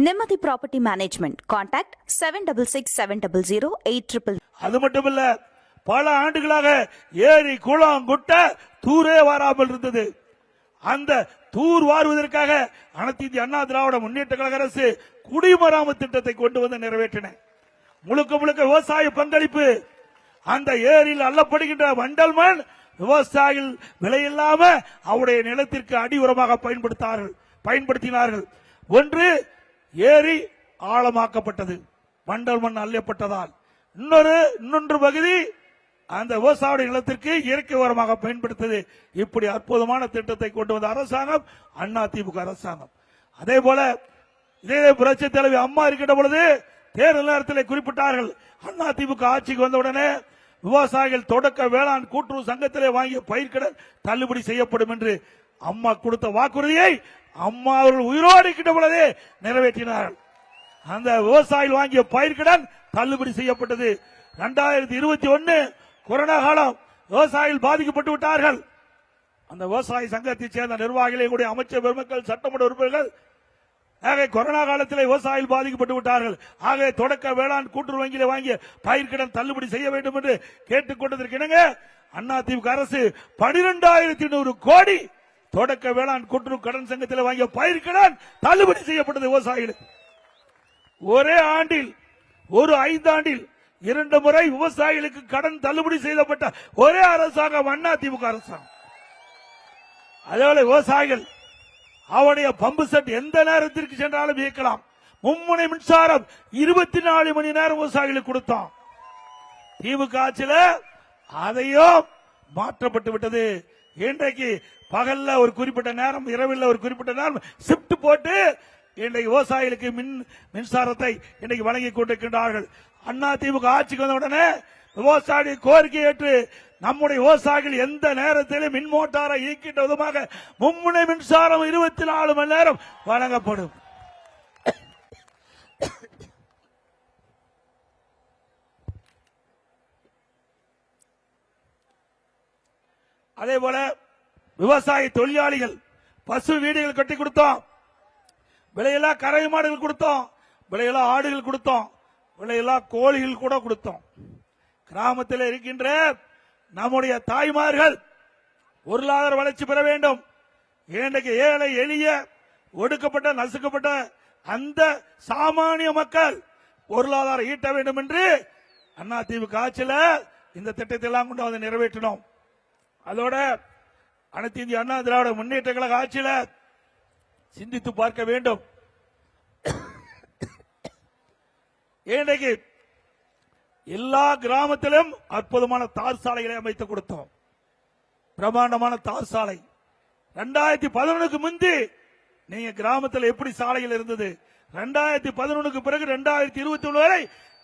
நிம்மதி property management. Contact 7667008800. அது மட்டுமல்ல, பல ஆண்டுகளாக ஏரி குளம் குட்டை தூரே வராமல் இருந்தது. அந்த தூர் வாருவதற்காக அனைத்து இந்திய அண்ணா திராவிட முன்னேற்ற கழக அரசு குடிமராமத்து திட்டத்தை கொண்டு வந்து நிறைவேற்றின. முழுக்க முழுக்க விவசாய பங்களிப்பு. அந்த ஏரியில் அள்ளப்படுகின்ற வண்டல் மண் விவசாயிகள் விலையில்லாம அவருடைய நிலத்திற்கு அடி உரமாக பயன்படுத்தினார்கள். ஒன்று, ஏரி ஆழமாக்கப்பட்டது, வண்டல் மண் அள்ளப்பட்டதால். இன்னொன்று பகுதி அந்த விவசாய நிலத்திற்கு இயற்கை உரமாக பயன்படுத்தது. இப்படி அற்புதமான திட்டத்தை கொண்டு வந்த அரசாங்கம் அண்ணா திமுக அரசாங்கம். அதே போல இதே புரட்சி தலைவி அம்மா இருக்கின்ற பொழுது தேர்தல் நேரத்தில் குறிப்பிட்டார்கள், அண்ணா திமுக ஆட்சிக்கு வந்தவுடனே விவசாயிகள் தொடக்க வேளாண் கூட்டுறவு சங்கத்திலே வாங்கிய பயிர்க்கடன் தள்ளுபடி செய்யப்படும் என்று அம்மா கொடுத்த வாக்குறுதியை அம்மா அவர்கள் உயிரோடு இருக்கின்ற பொழுதே நிறைவேற்றினார்கள். அந்த விவசாயிகள் வாங்கிய பயிர்க்கடன் தள்ளுபடி செய்யப்பட்டது. 2021 கொரோனா காலம் விவசாயிகள் பாதிக்கப்பட்டு விட்டார்கள். அந்த விவசாய சங்கத்தைச் சேர்ந்த நிர்வாகிகளை கூடிய அமைச்சர் பெருமக்கள், சட்டமன்ற உறுப்பினர்கள் கொரோனா காலத்தில் விவசாயிகள் பாதிக்கப்பட்டு விட்டார்கள். ஆகவே தொடக்க வேளாண் கூட்டுறவு வங்கியில் வாங்கிய பயிர்க்கடன் தள்ளுபடி செய்ய வேண்டும் என்று கேட்டுக் கொண்டதற்கிணங்க அண்ணா திமுக அரசு 12,800 கோடி தொடக்க வேளாண் கூட்டுறவு கடன் சங்கத்தில் வாங்கிய பயிர்க்கடன் தள்ளுபடி செய்யப்பட்டது. விவசாயிகளுக்கு ஒரே ஆண்டில், ஒரு 5 ஆண்டில் 2 முறை விவசாயிகளுக்கு கடன் தள்ளுபடி செய்யப்பட்ட ஒரே அரசாங்கம் அண்ணா திமுக அரசாங்கம். அதேபோல விவசாயிகள் அவருடைய பம்பு செட் எந்த நேரத்திற்கு சென்றாலும் இயக்கலாம். மும்முனை மின்சாரம் 24 மணி நேரம் விவசாயிகளுக்கு கொடுத்தோம். திமுக ஆட்சியில் அதையும் மாற்றப்பட்டு விட்டது. இன்றைக்கு பகல்ல ஒரு குறிப்பிட்ட நேரம், இரவில் ஒரு குறிப்பிட்ட நேரம் ஷிப்ட் போட்டு இன்றைக்கு விவசாயிகளுக்கு மின்சாரத்தை இன்றைக்கு வழங்கி கொண்டிருக்கின்றார்கள். அண்ணா திமுக ஆட்சிக்கு வந்த உடனே விவசாய கோரிக்கை ஏற்று நம்முடைய விவசாயிகள் எந்த நேரத்திலும் மின் மோட்டாரை இயக்கின்ற விதமாக மும்முனை மின்சாரம் 24 மணி நேரம் வழங்கப்படும். அதே போல விவசாய தொழிலாளிகள் பசு வீடுகள் கட்டி கொடுத்தோம், விலையெல்லாம் கறவை மாடுகள் கொடுத்தோம், விலையெல்லாம் ஆடுகள் கொடுத்தோம், விலையெல்லாம் கோழிகள் கூட கொடுத்தோம். கிராமத்தில் இருக்கின்ற நம்முடைய தாய்மார்கள் பொருளாதார வளர்ச்சி பெற வேண்டும். இன்றைக்கு ஏழை எளிய ஒடுக்கப்பட்ட நசுக்கப்பட்ட அந்த சாமானிய மக்கள் பொருளாதாரம் ஈட்ட வேண்டும் என்று அண்ணா திமுக ஆட்சியில் இந்த திட்டத்தை எல்லாம் கொண்டு வந்து நிறைவேற்றினோம். அதோட அனைத்து இந்திய அண்ணா திராவிட முன்னேற்ற கழக ஆட்சியில் சிந்தித்து பார்க்க வேண்டும். இன்றைக்கு எல்லா கிராமத்திலும் அற்புதமான தார் சாலைகளை அமைத்து கொடுத்தோம். பிரமாண்டமான தார் சாலை 2011க்கு முந்தி நீங்க கிராமத்தில் எப்படி சாலைகள் இருந்தது, 2011க்கு பிறகு 2021 வரை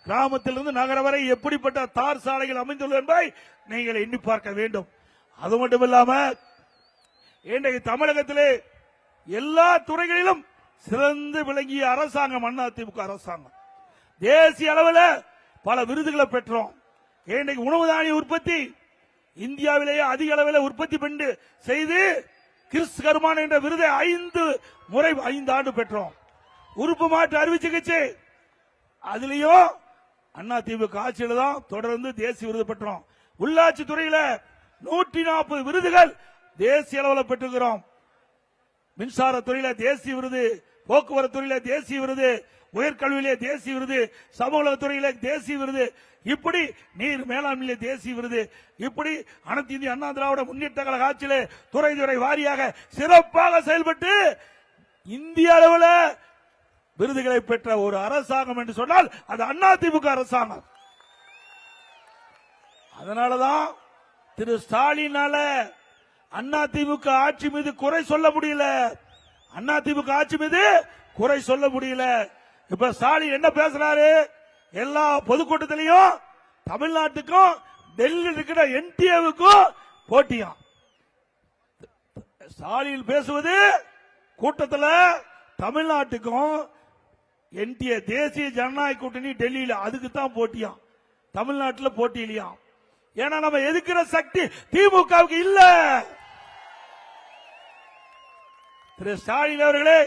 கிராமத்திலிருந்து நகர வரை எப்படிப்பட்ட தார் சாலைகள் அமைந்துள்ளது என்பதை நீங்கள் எண்ணி பார்க்க வேண்டும். அது மட்டுமில்லாம இன்றைக்கு தமிழகத்திலே எல்லா துறைகளிலும் சிறந்து விளங்கிய அரசாங்கம் அண்ணா திமுக அரசாங்கம். தேசிய அளவில் பல விருதுகளை பெற்றோம். இன்றைக்கு உணவு தானிய உற்பத்தி இந்தியாவிலேயே அதிக அளவில் உற்பத்தி பண்ணி செய்து கிறிஸ் கர்மான் என்ற விருதை 5 ஆண்டு பெற்றோம். உறுப்பு மாற்று அறுவை சிகிச்சை அதுலயும் அண்ணா திமுக ஆட்சியில் தான் தொடர்ந்து தேசிய விருது பெற்றோம். உள்ளாட்சி துறையில 140 விருதுகள் தேசிய அளவில் பெற்றுகிறோம். மின்சார துறையில தேசிய விருது, போக்குவரத்து துறையில தேசிய விருது, உயர்கல்வியிலே தேசிய விருது, சமூக துறையில தேசிய விருது, இப்படி நீர் மேலாண்மையிலே தேசிய விருது, இப்படி அனைத்து இந்திய அண்ணா திராவிட முன்னேற்ற கழக ஆட்சியிலே துறை வாரியாக சிறப்பாக செயல்பட்டு இந்திய அளவில் விருதுகளை பெற்ற ஒரு அரசாங்கம் என்று சொன்னால் அது அண்ணா திமுக அரசாங்கம். அதனாலதான் திரு ஸ்டாலினால அண்ணா திமுக ஆட்சி மீது குறை சொல்ல முடியல. அண்ணா திமுக ஆட்சி மீது குறை சொல்ல முடியல. இப்ப ஸ்டாலின் என்ன பேசுறாரு, எல்லா பொதுக்கூட்டத்திலையும் தமிழ்நாட்டுக்கும் டெல்லியில் இருக்கிற என்டிஏவுக்கும் போட்டியா. ஸ்டாலின் பேசுவது கூட்டத்தில் தமிழ்நாட்டுக்கும் என்டிஏ தேசிய ஜனநாயக கூட்டணி டெல்லியில் அதுக்கு தான் போட்டியா, தமிழ்நாட்டில் போட்டி இல்லையா. ஏன்னா நம்ம எதிர்க்கிற சக்தி திமுகவுக்கு இல்ல. திரு ஸ்டாலின் அவர்களே,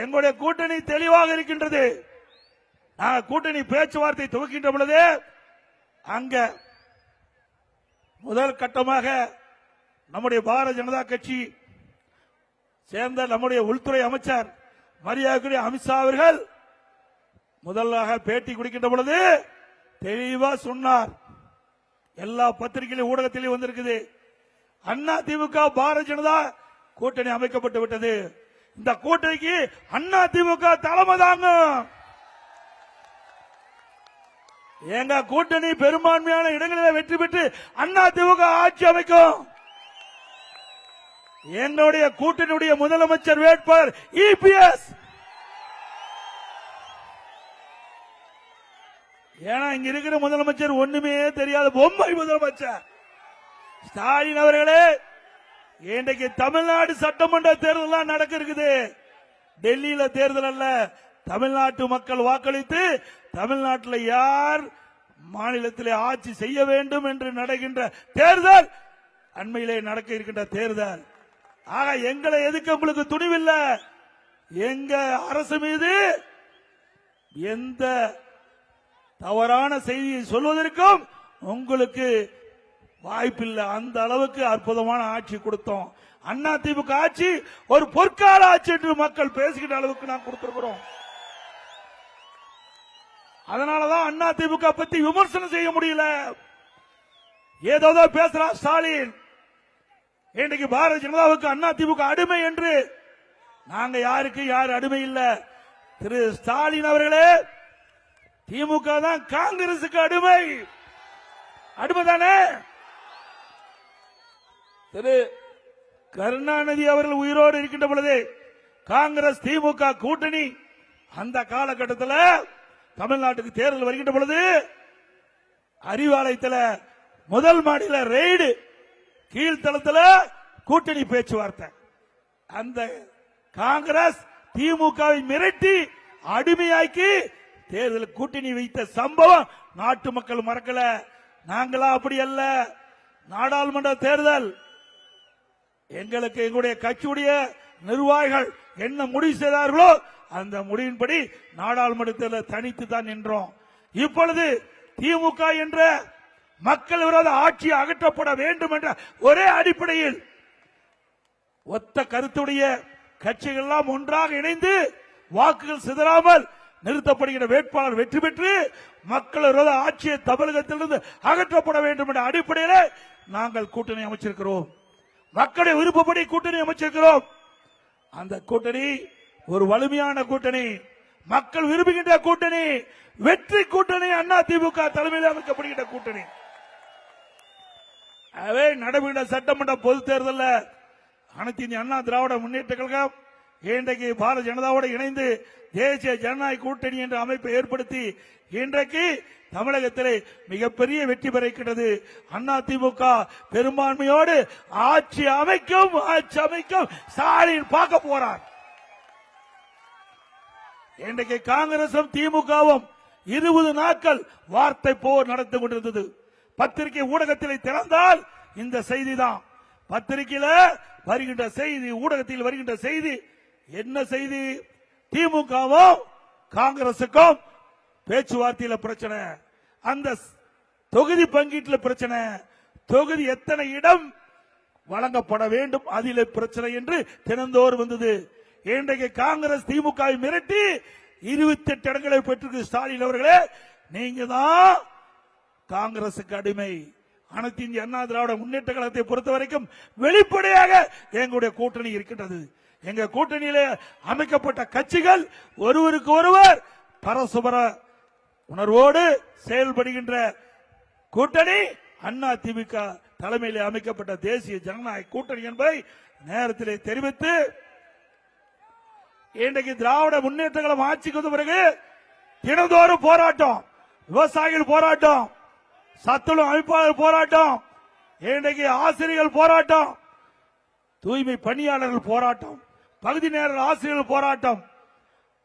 எங்களுடைய கூட்டணி தெளிவாக இருக்கின்றது. கூட்டணி பேச்சுவார்த்தை துவக்கின்ற பொழுது அங்க முதல் கட்டமாக நம்முடைய பாரதிய ஜனதா கட்சி சேர்ந்த நம்முடைய உள்துறை அமைச்சர் மரியாதைக்குரிய அமித்ஷா அவர்கள் முதலாக பேட்டி கொடுக்கின்ற பொழுது தெளிவா சொன்னார். எல்லா பத்திரிகையிலும் ஊடகத்திலும் வந்திருக்குது. அண்ணா திமுக பாரதிய ஜனதா கூட்டணி அமைக்கப்பட்டு விட்டது. இந்த கூட்டணிக்கு அண்ணா திமுக தலைமை தாங்க. எங்க கூட்டணி பெரும்பான்மையான இடங்களில் வெற்றி பெற்று அண்ணா திமுக ஆட்சி அமைக்கும். என்னுடைய கூட்டணியுடைய முதலமைச்சர் வேட்பாளர் இபிஎஸ். ஏன்னா இங்க இருக்கிற முதலமைச்சர் ஒண்ணுமே தெரியாத பொம்மை முதலமைச்சர் ஸ்டாலின் அவர்களே. இன்றைக்கு தமிழ்நாடு சட்டமன்ற தேர்தல் நடக்க இருக்குது. டெல்லியில தேர்தல் அல்ல, தமிழ்நாட்டு மக்கள் வாக்களித்து தமிழ்நாட்டில் யார் மாநிலத்திலே ஆட்சி செய்ய வேண்டும் என்று நடக்கின்ற தேர்தல் அண்மையிலே நடக்க இருக்கின்ற தேர்தல். ஆக எங்களை எதுக்க உங்களுக்கு துணிவில்லை. எங்க அரசு மீது எந்த தவறான செய்தியை சொல்வதற்கும் உங்களுக்கு வாய்ப்பில்லை. அந்த அளவுக்கு அற்புதமான ஆட்சி கொடுத்தோம். அண்ணா திமுக ஆட்சி ஒரு பொற்கால ஆட்சி என்று மக்கள் பேசுகின்ற அளவுக்கு நான் கொடுத்திருக்கிறோம். அதனாலதான் அண்ணா திமுக பத்தி விமர்சனம் செய்ய முடியல. ஏதோ பேசுறான் ஸ்டாலின். இன்றைக்கு பாரதிய ஜனதாவுக்கு அண்ணா திமுக அடிமை என்று. நாங்க யாருக்கு யார் அடிமை இல்ல. திரு ஸ்டாலின் அவர்களே, திமுக தான் காங்கிரசுக்கு அடிமை. அடிமைதானே? திரு கருணாநிதி அவர்கள் உயிரோடு இருக்கின்ற பொழுது காங்கிரஸ் திமுக கூட்டணி அந்த காலகட்டத்தில் தமிழ்நாட்டுக்கு தேர்தல் வருகின்ற பொழுது அறிவாலயத்தில் முதல் மாடியில் ரெய்டு, கீழ்த்தளத்தில் கூட்டணி பேச்சுவார்த்தை. அந்த காங்கிரஸ் திமுகவை மிரட்டி அடிமையாக்கி தேர்தல் கூட்டணி வைத்த சம்பவம் நாட்டு மக்கள் மறக்கல. நாங்களா அப்படி அல்ல. நாடாளுமன்ற தேர்தல் எங்களுக்கு எங்களுடைய கட்சியுடைய நிர்வாகிகள் என்ன முடிவு செய்தார்களோ அந்த முடிவின்படி நாடாளுமன்ற தேர்தல் தனித்து தான் நின்றோம். இப்பொழுது திமுக என்ற மக்கள் விரோத ஆட்சி அகற்றப்பட வேண்டும் என்ற ஒரே அடிப்படையில் ஒத்த கருத்துடைய கட்சிகள் எல்லாம் ஒன்றாக இணைந்து வாக்குகள் சிதறாமல் நிறுத்தப்படுகிற வேட்பாளர் வெற்றி பெற்று மக்கள் விரோத ஆட்சியை தமிழகத்திலிருந்து அகற்றப்பட வேண்டும் என்ற அடிப்படையில் நாங்கள் கூட்டணி அமைச்சிருக்கிறோம். மக்களுடைய விருப்பப்படி கூட்டணி அமைச்சிருக்கிறோம். அந்த கூட்டணி ஒரு வலிமையான கூட்டணி, மக்கள் விரும்புகின்ற கூட்டணி, வெற்றி கூட்டணி, அண்ணா திமுக தலைமையில் அமைக்கப்படுகின்ற கூட்டணி. அவை நடைபெற்ற சட்டமன்ற பொது தேர்தலில் அனைத்து இந்திய அண்ணா திராவிட முன்னேற்ற கழகம் இன்றைக்கு பாரதிய ஜனதாவோடு இணைந்து தேசிய ஜனநாயக கூட்டணி என்ற அமைப்பை ஏற்படுத்தி இன்றைக்கு தமிழகத்திலே மிகப்பெரிய வெற்றி பெறுகிறது. அண்ணா திமுக பெரும்பான்மையோடு ஆட்சி அமைக்கும். ஸ்டாலின் பார்க்க போறார். இன்றைக்கு காங்கிரசும் திமுகவும் 20 நாட்கள் வார்த்தை போர் நடந்து கொண்டிருந்தது. பத்திரிகை ஊடகத்திலே திறந்தால் இந்த செய்தி தான். பத்திரிகையில வருகின்ற செய்தி, ஊடகத்தில் வருகின்ற செய்தி என்ன செய்தி? திமுகவும் காங்கிரசுக்கும் பேச்சுவார்த்தையில் பிரச்சனை, அந்த தொகுதி பங்கீட்டில் பிரச்சனை, தொகுதி எத்தனை இடம் வழங்கப்பட வேண்டும் அதில் பிரச்சனை என்று தினந்தோறும் வந்தது. இன்றைக்கு காங்கிரஸ் திமுகவை மிரட்டி 28 இடங்களை பெற்றிருக்கு. ஸ்டாலின் அவர்களே, நீங்க தான் காங்கிரசுக்கு அடிமை. அனைத்து இந்திய அண்ணா திராவிட முன்னேற்ற கழகத்தை பொறுத்த வரைக்கும் வெளிப்படையாக எங்களுடைய கூட்டணி இருக்கின்றது. எங்க கூட்டணியிலே அமைக்கப்பட்ட கட்சிகள் ஒருவருக்கு ஒருவர் பரஸ்பர உணர்வோடு செயல்படுகின்ற கூட்டணி அண்ணா திமுக தலைமையில் அமைக்கப்பட்ட தேசிய ஜனநாயக கூட்டணி என்பதை நேரத்திலே தெரிவித்து, இன்றைக்கு திராவிட முன்னேற்ற கழகம் ஆட்சிக்கு வந்த பிறகு தினந்தோறும் போராட்டம், விவசாயிகள் போராட்டம், சத்துணவு அமைப்பாளர் போராட்டம், இன்றைக்கு ஆசிரியர்கள் போராட்டம், தூய்மை பணியாளர்கள் போராட்டம், பகுதி நேர ஆசிரியர்கள் போராட்டம்,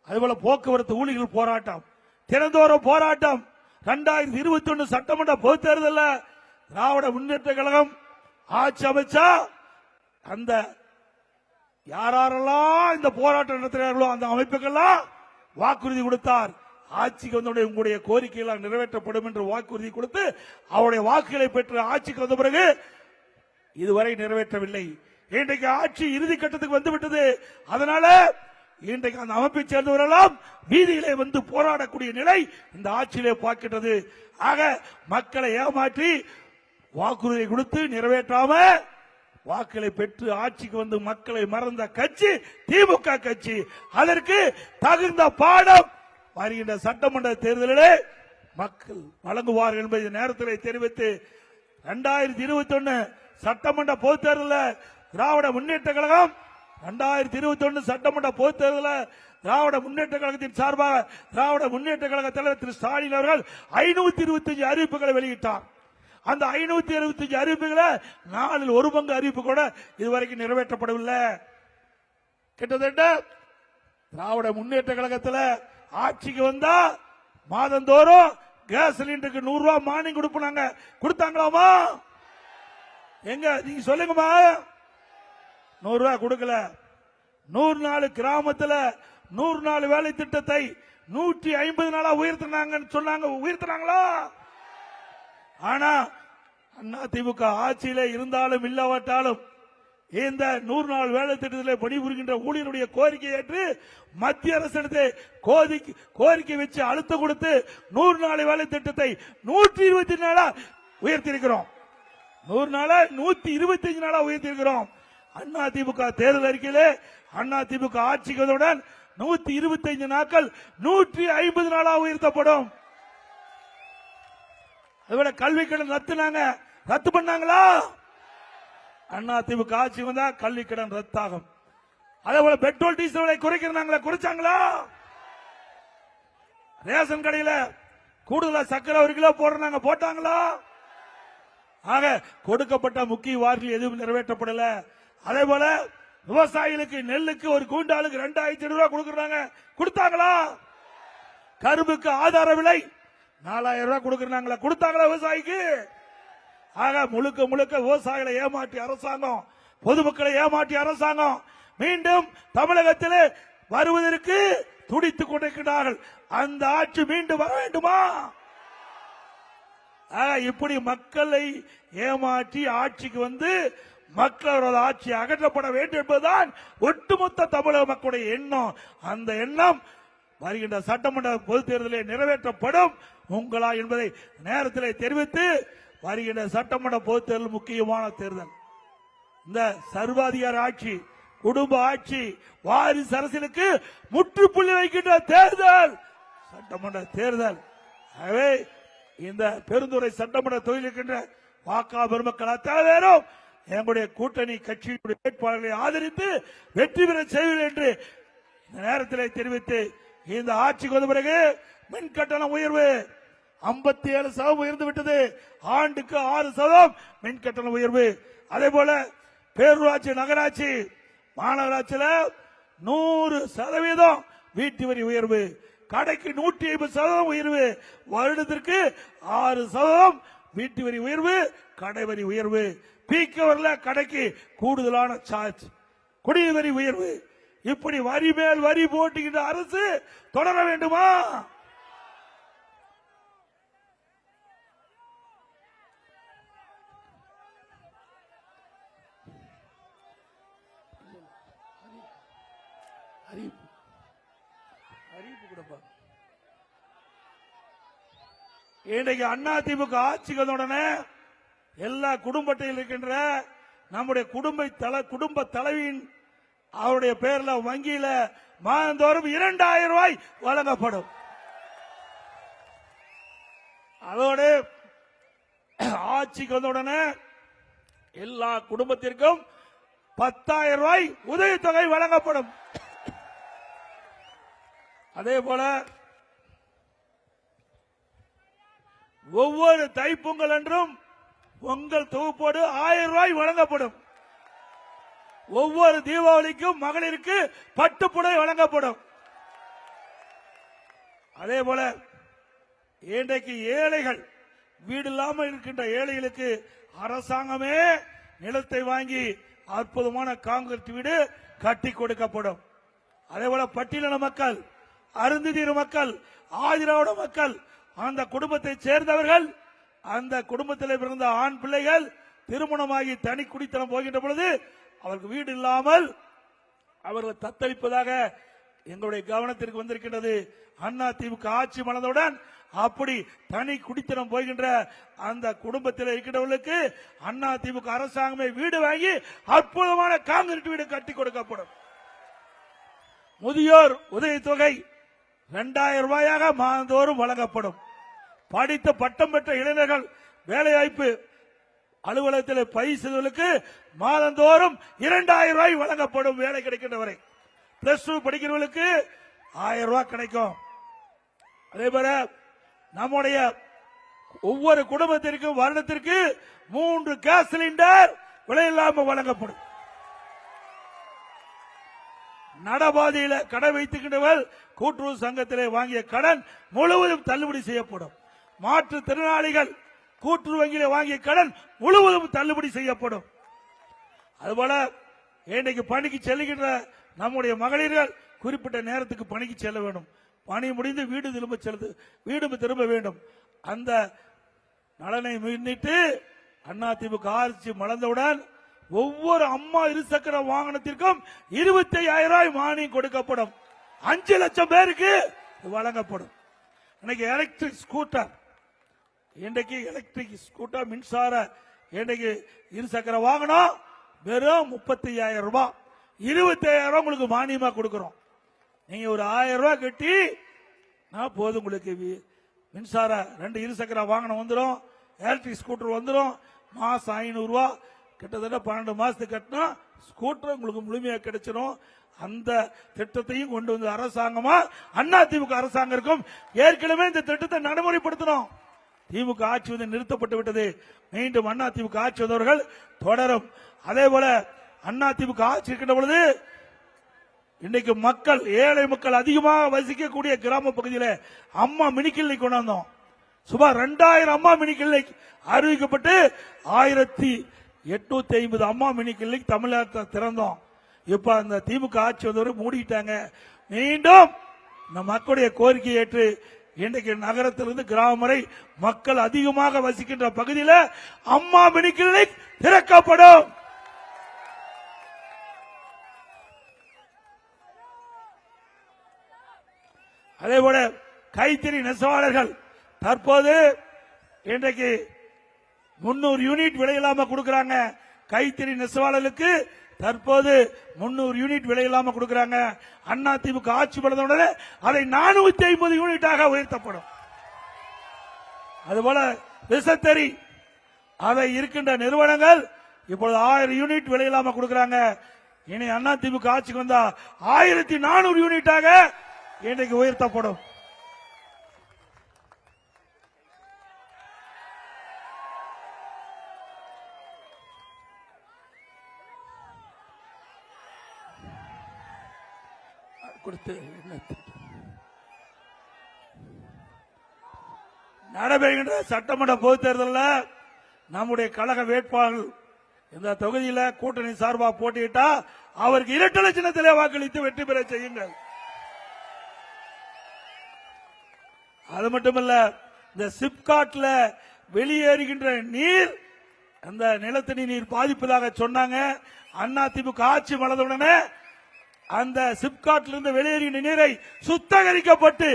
அதுபோல போக்குவரத்து ஊழியர்கள் போராட்டம், தினந்தோறும் போராட்டம். 2021 சட்டமன்ற பொதுத் தேர்தலில் திராவிட முன்னேற்ற கழகம் ஆட்சி அமைச்சா அந்த யாரெல்லாம் இந்த போராட்டம் நடத்துகிறார்களோ அந்த அமைப்புக்கெல்லாம் வாக்குறுதி கொடுத்தார். ஆட்சிக்கு வந்தவுடைய உங்களுடைய கோரிக்கைகள் நிறைவேற்றப்படும் என்று வாக்குறுதி கொடுத்து அவருடைய வாக்குகளை பெற்று ஆட்சிக்கு வந்த பிறகு இதுவரை நிறைவேற்றவில்லை. இன்றைக்கு ஆட்சி இறுதி கட்டத்துக்கு வந்துவிட்டது. அதனால இன்றைக்கு அந்த அமைப்பை சேர்ந்தவரெல்லாம் வீதியிலே வந்து போராடக்கூடிய நிலை இந்த ஆட்சியிலே பார்க்கின்றது. ஆக மக்களை ஏமாற்றி வாக்குறுதி கொடுத்து நிறைவேற்றாம வாக்களை பெற்று ஆட்சிக்கு வந்து மக்களை மறந்த கட்சி திமுக கட்சி. அதற்கு தகுந்த பாடம் வருகின்ற சட்டமன்ற தேர்தலிலே மக்கள் வழங்குவார்கள் என்பதை நேரத்தில் தெரிவித்து 2021 சட்டமன்ற பொதுத் தேர்தலில் திராவிட முன்னேற்ற கழகம் 2021 சட்டமன்ற பொதுத் தேர்தலில் திராவிட முன்னேற்ற கழகத்தின் சார்பாக திராவிட முன்னேற்ற கழக தலைவர் திரு ஸ்டாலின் அவர்கள் 525 அறிவிப்புகளை வெளியிட்டார். அந்த 525 அறிவிப்புகளை 1/4 பங்கு அறிவிப்பு கூட இதுவரைக்கும் நிறைவேற்றப்படவில்லை. கிட்டத்தட்ட திராவிட முன்னேற்ற கழகத்தில் ஆட்சிக்கு வந்தா மாதந்தோறும் கேஸ் சிலிண்டருக்கு 100 ரூபாய் மானியம் கொடுப்பாங்க. கொடுத்தாங்களாமா? எங்க நீங்க சொல்லுங்கம்மா. 100 ரூபாய் கொடுக்கல. 100 நாள் கிராமத்தில் 100 நாள் வேலை திட்டத்தை 150 நாளா உயர்த்தினாங்கன்னு சொன்னாங்க. உயர்த்தினாங்களா? ஆனா அதிமுக ஆட்சியில இருந்தாலும் இல்லாவிட்டாலும் இந்த 100 நாள் வேலை திட்டத்தில் பணிபுரிகின்ற ஊழியருடைய கோரிக்கை ஏற்று மத்திய அரசு கோரிக்கை வச்சு அழுத்தம் கொடுத்து 100 நாள் வேலை திட்டத்தை 120 நாளா உயர்த்திருக்கிறோம். 100 நாளா 125 நாளா உயர்த்திருக்கிறோம். அதிமுக தேர்தல் அறிக்கையிலே அதிமுக ஆட்சிக்கு வந்தவுடன் 125 நாட்கள் 150 நாளா உயர்த்தப்படும். அதுபோல கல்வி கடன் ரத்து பண்ணாங்களா? அதிமுக ஆட்சி வந்தா கல்வி கடன் ரத்தாகும். அதே போல பெட்ரோல் டீசல் விலை குறைக்கிறாங்களா? குறைச்சாங்களா? ரேஷன் கடையில கூடுதலா சக்கரை 1 கிலோ போடுறாங்க. போட்டாங்களா? ஆக கொடுக்கப்பட்ட முக்கிய வாக்குறுதிகள் எதுவும் நிறைவேற்றப்படல. அதே போல விவசாயிகளுக்கு நெல்லுக்கு ஒரு குவிண்டாலுக்கு 2500 ரூபாய் கொடுக்கறாங்க. கொடுத்தாங்களா? கரும்புக்கு ஆதார விலை 4000 ரூபாய் கொடுக்கறாங்களா? கொடுத்தாங்களா விவசாயிக்கு? ஆக முழுக்க முழுக்க விவசாயிகளை ஏமாற்றி அரசாங்கம், பொதுமக்களை ஏமாற்றி அரசாங்கம் மீண்டும் தமிழகத்தில் வருவதற்கு துடித்துக் கொண்டிருக்கிறார்கள். அந்த ஆட்சி மீண்டும் வர வேண்டுமா? இப்படி மக்களை ஏமாற்றி ஆட்சிக்கு வந்து மக்களோட ஆட்சி அகற்றப்பட வேண்டும் என்பதுதான் ஒட்டுமொத்த தமிழக மக்களுடைய எண்ணம். அந்த எண்ணம் வருகின்ற சட்டமன்ற பொதுத் தேர்தலில் நிறைவேற்றப்படும் உங்களா என்பதை நேரத்தில் தெரிவித்து, வருகின்ற சட்டமன்ற பொதுத் தேர்தல் முக்கியமான தேர்தல். இந்த சர்வாதிகார ஆட்சி, குடும்ப ஆட்சி, வாரிசு அரசியலுக்கு முற்றுப்புள்ளி வைக்கின்ற தேர்தல் சட்டமன்ற தேர்தல். ஆகவே இந்த பெருந்துறை சட்டமன்ற தொகுதியில் இருக்கின்ற வாக்கா பெருமக்கள் அத்தனை பேரும் எங்களுடைய கூட்டணி கட்சியினுடைய வேட்பாளர்களை ஆதரித்து வெற்றி பெற செய்வது என்று இந்த நேரத்தில் தெரிவித்து, இந்த ஆட்சிக்கு வந்த பிறகு மின் கட்டணம் உயர்வு 57% உயர்ந்து விட்டது. ஆண்டுக்கு 6% மின் கட்டண உயர்வு. அதே போல பேரூராட்சி, நகராட்சி, மாநகராட்சியில் 100% வீட்டு வரி உயர்வு. கடைக்கு 150% உயர்வு. வருடத்திற்கு 6% வீட்டு வரி உயர்வு, கடை வரி உயர்வு. பீக்கவர்ல கடைக்கு கூடுதலான சார்ஜ், குடிநீர் வரி உயர்வு. இப்படி வரி மேல் வரி போட்டுகின்ற அரசு தொடர வேண்டுமா? இன்றைக்கு அதிமுக ஆட்சிக்கு வந்தவுடனே எல்லா குடும்பத்தில் இருக்கின்ற நம்முடைய குடும்ப தலைவியின் அவருடைய பேர்ல வங்கியில மாதந்தோறும் 2000 ரூபாய் வழங்கப்படும். அதோடு ஆட்சிக்கு வந்தவுடனே எல்லா குடும்பத்திற்கும் 10,000 ரூபாய் உதவித்தொகை வழங்கப்படும். அதே போல ஒவ்வொரு தைப்பொங்கல் என்றும் பொங்கல் தொகுப்போடு 1000 ரூபாய் வழங்கப்படும். ஒவ்வொரு தீபாவளிக்கும் மகளிருக்கு பட்டுப்புடவை வழங்கப்படும். அதே போல இன்றைக்கு ஏழைகள், வீடு இல்லாமல் இருக்கின்ற ஏழைகளுக்கு அரசாங்கமே நிலத்தை வாங்கி அற்புதமான காங்கிரீட் வீடு கட்டி கொடுக்கப்படும். அதே போல பட்டியலின மக்கள், அருந்ததியர் மக்கள், ஆதிராவிட மக்கள், அந்த குடும்பத்தை சேர்ந்தவர்கள், அந்த குடும்பத்தில் பிறந்த ஆண் பிள்ளைகள் திருமணமாகி தனி குடித்தனம் போகின்ற பொழுது அவருக்கு வீடு இல்லாமல் அவர்கள் தத்தளிப்பதாக எங்களுடைய கவனத்திற்கு வந்திருக்கின்றது. அண்ணா திமுக ஆட்சி மலர்ந்தவுடன் அப்படி தனி குடித்தனம் போகின்ற அந்த குடும்பத்தில் இருக்கின்றவர்களுக்கு அண்ணா திமுக அரசாங்கமே வீடு வாங்கி அற்புதமான காங்கிரீட் வீடு கட்டி கொடுக்கப்படும். முதியோர் உதவித்தொகை 2000 ரூபாயாக மாதந்தோறும் வழங்கப்படும். படித்த பட்டம் பெற்ற இளைஞர்கள் வேலைவாய்ப்பு அலுவலகத்தில் பயிர் செய்தவர்களுக்கு மாதந்தோறும் 2000 ரூபாய் வழங்கப்படும். வேலை கிடைக்கின்ற வரை +2 படிக்கிறவர்களுக்கு 1000 ரூபாய் கிடைக்கும். அதே போல நம்முடைய ஒவ்வொரு குடும்பத்திற்கும் வருடத்திற்கு 3 கேஸ் சிலிண்டர் விலையில்லாமல் வழங்கப்படும். நடபாதையில கடை வைத்துக்கின்றவர் கூட்டுறவு சங்கத்திலே வாங்கிய கடன் முழுவதும் தள்ளுபடி செய்யப்படும். மாற்றுத்திறனாளிகள் கூட்டுறவு வங்கியில வாங்கிய கடன் முழுவதும் தள்ளுபடி செய்யப்படும். அதுபோல இன்றைக்கு பணிக்கு செல்லுகின்ற நம்முடைய மகளிர்கள் குறிப்பிட்ட நேரத்துக்கு பணிக்கு செல்ல வேண்டும். பணி முடிந்து வீடு திரும்ப வேண்டும். அந்த நலனை முன்னிட்டு அதிமுக ஆட்சி மலர்ந்தவுடன் ஒவ்வொரு அம்மா இருசக்கர வாகனத்திற்கும் 25,000 ரூபாய் மானியம் கொடுக்கப்படும். 5 லட்சம் பேருக்கு வழங்கப்படும். இன்னைக்கு எலக்ட்ரிக் ஸ்கூட்டர் மின்சார இன்றைக்கு இருசக்கர வாகனம் வெறும் 35,000 ரூபாய், 25,000 ரூபாய் உங்களுக்கு மானியமா கொடுக்கிறோம். நீங்க ஒரு 1000 ரூபாய் கட்டி போதும், உங்களுக்கு மின்சார 2 இருசக்கர வாகனம் வந்துடும், எலக்ட்ரிக் ஸ்கூட்டர் வந்துடும். மாசம் 500 ரூபாய், கிட்டத்தட்ட 12 மாசத்துக்கு கட்டினா ஸ்கூட்டர் உங்களுக்கு முழுமையாக கிடைச்சிடும். அந்த திட்டத்தையும் கொண்டு வந்து அரசாங்கமா அதிமுக அரசாங்கம் இருக்கும். ஏற்கனவே இந்த திட்டத்தை நடைமுறைப்படுத்தணும். திமுக ஆட்சி வந்து நிறுத்தப்பட்டு விட்டது. மீண்டும் அதிமுக ஆட்சி வந்தவர்கள் தொடரும். அதே போல அதிமுக ஆட்சி இருக்கின்ற பொழுது இன்னைக்கு மக்கள், ஏழை மக்கள் அதிகமாக வசிக்கக்கூடிய கிராம பகுதியில் அம்மா மினி கிளினிக் கொண்டு வந்தோம். சுமார் 2000 அம்மா மினி கிளினிக் அறிவிக்கப்பட்டு 1850 அம்மா மினி கிளினிக் தமிழகத்தில் திறந்தோம். இப்ப அந்த திமுக ஆட்சி வந்தவரை மூடிட்டாங்க. மீண்டும் இந்த மக்களுடைய கோரிக்கையை ஏற்று இன்றைக்கு நகரத்திலிருந்து கிராமம் வரை மக்கள் அதிகமாக வசிக்கின்ற பகுதியில் அம்மா மினி கிளினிக் திறக்கப்படும். அதே போல கைத்தறி நெசவாளர்கள் தற்போது இன்றைக்கு 300 யூனிட் விலையில்லாம கொடுக்கறாங்க. கைத்தறி நெசவாளர்களுக்கு தற்போது 300 யூனிட் விலையில்லாம கொடுக்கறாங்க. அதிமுக ஆட்சி பண்ணதுடனே அதை 450 யூனிட்டாக உயர்த்தப்படும். அதுபோல விசைத்தறி அதை இருக்கின்ற நிறுவனங்கள் இப்பொழுது 1000 யூனிட் விலையில்லாம கொடுக்கறாங்க. இனி அதிமுக ஆட்சிக்கு வந்தா 1400 யூனிட்டாக இன்றைக்கு உயர்த்தப்படும். நடைபெறுகின்ற சட்டமன்ற பொதுத் தேர்தலில் நம்முடைய கழக வேட்பாளர் இந்த தொகுதியில் கூட்டணி சார்பாக போட்டியிட்டா அவருக்கு இரட்டை சின்னத்திலே வாக்களித்து வெற்றி பெற செய்யுங்கள். அது மட்டுமல்ல, இந்த சிப்காட்ல வெளியேறுகின்ற நீர் அந்த நிலத்தடி நீர் பாதிப்பதாக சொன்னாங்க. அதிமுக ஆட்சி மலர்ந்தவுடனே அந்த சிப்காட்ல இருந்து வெளியேறுகின்ற நீரை சுத்தகரிக்கப்பட்டு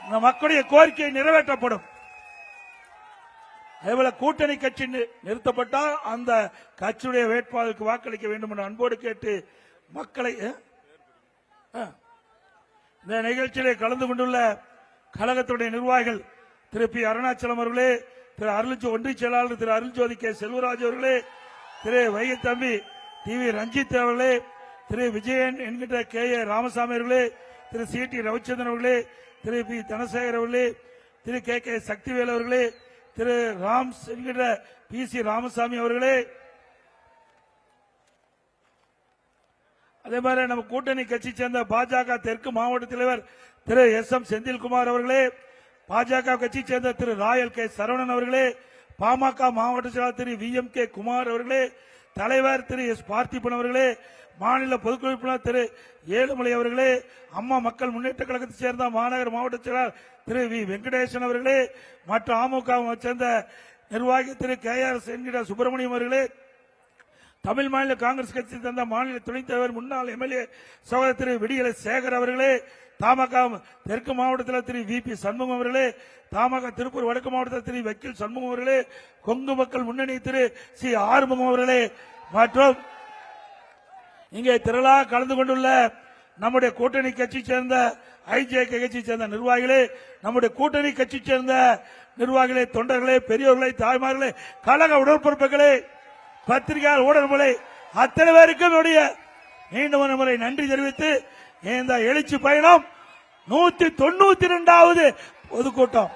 இந்த மக்களுடைய கோரிக்கை நிறைவேற்றப்படும். அதேபோல கூட்டணி கட்சி நிறுத்தப்பட்டால் அந்த கட்சியுடைய வேட்பாளருக்கு வாக்களிக்க வேண்டும் என்று அன்போடு கேட்டு மக்களை இந்த நிகழ்ச்சியிலே கலந்து கொண்டுள்ள கழகத்துடைய நிர்வாகிகள் திரு பி அருணாச்சலம் அவர்களே, திரு ஒன்றிய செயலாளர் திரு அருள்ஜோதி கே செல்வராஜ் அவர்களே, திரு வைகத்தம்பி டிவி ரஞ்சித் அவர்களே, திரு விஜயன் என்கின்ற கே ஏ ராமசாமி அவர்களே, திரு சி டி ரவிச்சந்திரன் அவர்களே, திரு பி தனசேகர் அவர்களே, திரு கே கே சக்திவேல் அவர்களே, திரு ராம் என்கின்ற பி சி ராமசாமி அவர்களே, அதே மாதிரி நம்ம கூட்டணி கட்சி சேர்ந்த பாஜக தெற்கு மாவட்ட தலைவர் திரு எஸ்.எம். செந்தில்குமார் அவர்களே, பாஜக கட்சி சேர்ந்த திரு ராயல் கே சரவணன் அவர்களே, பாமக மாவட்ட செயலாளர் திரு வி.எம்.கே. குமார் அவர்களே, தலைவர் திரு எஸ் பார்த்திபன் அவர்களே, மாநில பொதுக்குழு உறுப்பினர் திரு ஏழுமலை அவர்களே, அம்மா மக்கள் முன்னேற்ற கழகத்தைச் சேர்ந்த மாநகர மாவட்ட செயலாளர் திரு வி வெங்கடேசன் அவர்களே, மற்ற அமமுகவை சேர்ந்த நிர்வாகி திரு KRS என்கிற சுப்பிரமணியம் அவர்களே, தமிழ் மாநில காங்கிரஸ் கட்சி சேர்ந்த மாநில துணைத் தலைவர் முன்னாள் MLA சகோதரர் திரு விடியலை சேகர் அவர்களே, தமாக தெற்கு மாவட்டத்தில் திரு VP சண்முகம் அவர்களே, தமாக திருப்பூர் வடக்கு மாவட்டத்தில் திரு வக்கீல் சண்முகம் அவர்களே, கொங்கு மக்கள் முன்னணி திரு சி ஆறுமுகம் அவர்களே, மற்றும் இங்கே திரளாக கலந்து கொண்டுள்ள நம்முடைய கூட்டணி கட்சி சேர்ந்த IJK கட்சி சேர்ந்த நிர்வாகிகளே, நம்முடைய கூட்டணி கட்சி சேர்ந்த நிர்வாகிகளே, தொண்டர்களே, பெரியோர்களே, தாய்மார்களே, கழக உடற்பொறுப்புகளே, பத்திரிகையாளர் ஊடகங்களே, அத்தனை பேருக்கும் என்னுடைய மீண்டும் ஒரு முறை நன்றி தெரிவித்து இந்த எழுச்சி பயணம் 192வது பொதுக்கூட்டம்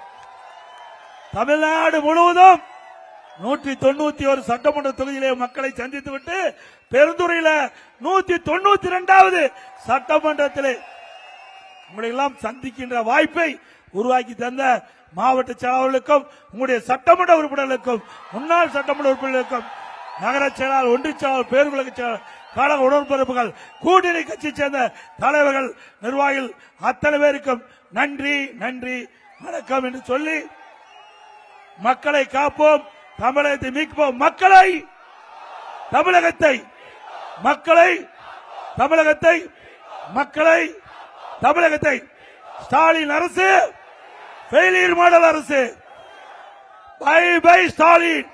தமிழ்நாடு முழுவதும் 191 சட்டமன்ற தொகுதியிலே மக்களை சந்தித்துவிட்டு பெருந்துறையில் 192வது சட்டமன்றத்திலே உங்களை எல்லாம் சந்திக்கின்ற வாய்ப்பை உருவாக்கி தந்த மாவட்ட செயலாளர்களுக்கும் உங்களுடைய சட்டமன்ற உறுப்பினர்களுக்கும் முன்னாள் சட்டமன்ற உறுப்பினர்களுக்கும் நகர செயலாளர், ஒன்றிய செயலாளர், பேருலக செயலாளர், கழக உடன்பரப்புகள், கூட்டணி கட்சி சேர்ந்த தலைவர்கள், நிர்வாகிகள் அத்தனை பேருக்கும் நன்றி நன்றி வணக்கம் என்று சொல்லி, மக்களை காப்போம், தமிழகத்தை மீட்போம், மக்களை தமிழகத்தை மக்களை தமிழகத்தை மக்களை தமிழகத்தை ஸ்டாலின் அரசு ஃபெயிலியர் மாடல் அரசு. Bye bye Stalin.